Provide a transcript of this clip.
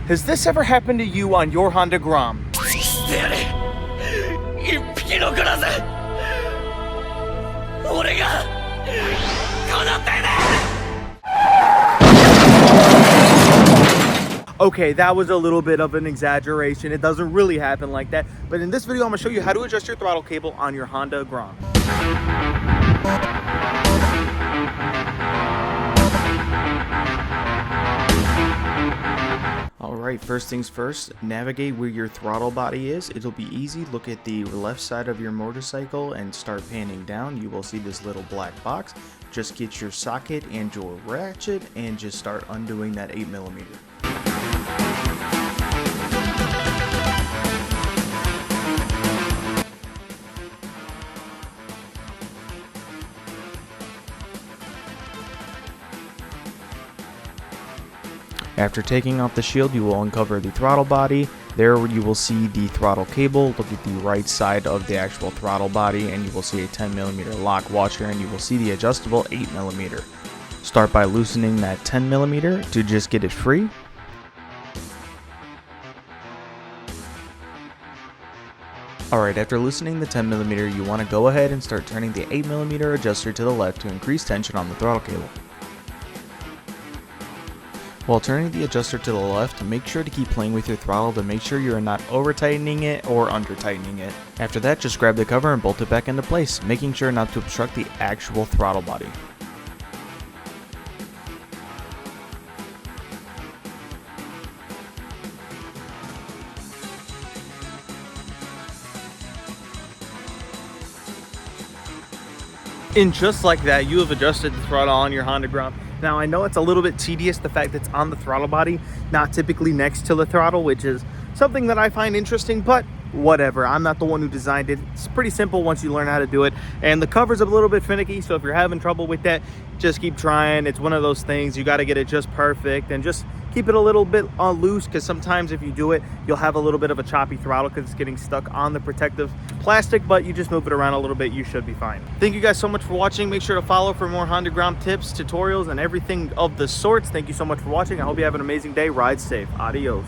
Has this ever happened to you on your Honda Grom? Okay, that was a little bit of an exaggeration. It doesn't really happen like that. But in this video, I'm gonna show you how to adjust your throttle cable on your Honda Grom. Alright, first things first, navigate where your throttle body is. It'll be easy. Look at the left side of your motorcycle and start panning down. You will see this little black box. Just get your socket and your ratchet and just start undoing that 8mm. After taking off the shield, you will uncover the throttle body. There you will see the throttle cable. Look at the right side of the actual throttle body and you will see a 10mm lock washer and you will see the adjustable 8mm. Start by loosening that 10mm to just get it free. Alright, after loosening the 10mm, you want to go ahead and start turning the 8mm adjuster to the left to increase tension on the throttle cable. While turning the adjuster to the left, make sure to keep playing with your throttle to make sure you are not over tightening it or under tightening it. After that, just grab the cover and bolt it back into place, making sure not to obstruct the actual throttle body. And just like that, you have adjusted the throttle on your Honda Grom. Now, I know it's a little bit tedious, the fact that it's on the throttle body, not typically next to the throttle, which is something that I find interesting, but whatever. I'm not the one who designed it. It's pretty simple once you learn how to do it. And the cover's a little bit finicky, so if you're having trouble with that, just keep trying. It's one of those things, you got to get it just perfect and just keep it a little bit loose, because sometimes if you do it, you'll have a little bit of a choppy throttle because it's getting stuck on the protective plastic, but you just move it around a little bit, you should be fine. Thank you guys so much for watching. Make sure to follow for more Honda Grom tips, tutorials, and everything of the sorts. Thank you so much for watching. I hope you have an amazing day. Ride safe. Adios.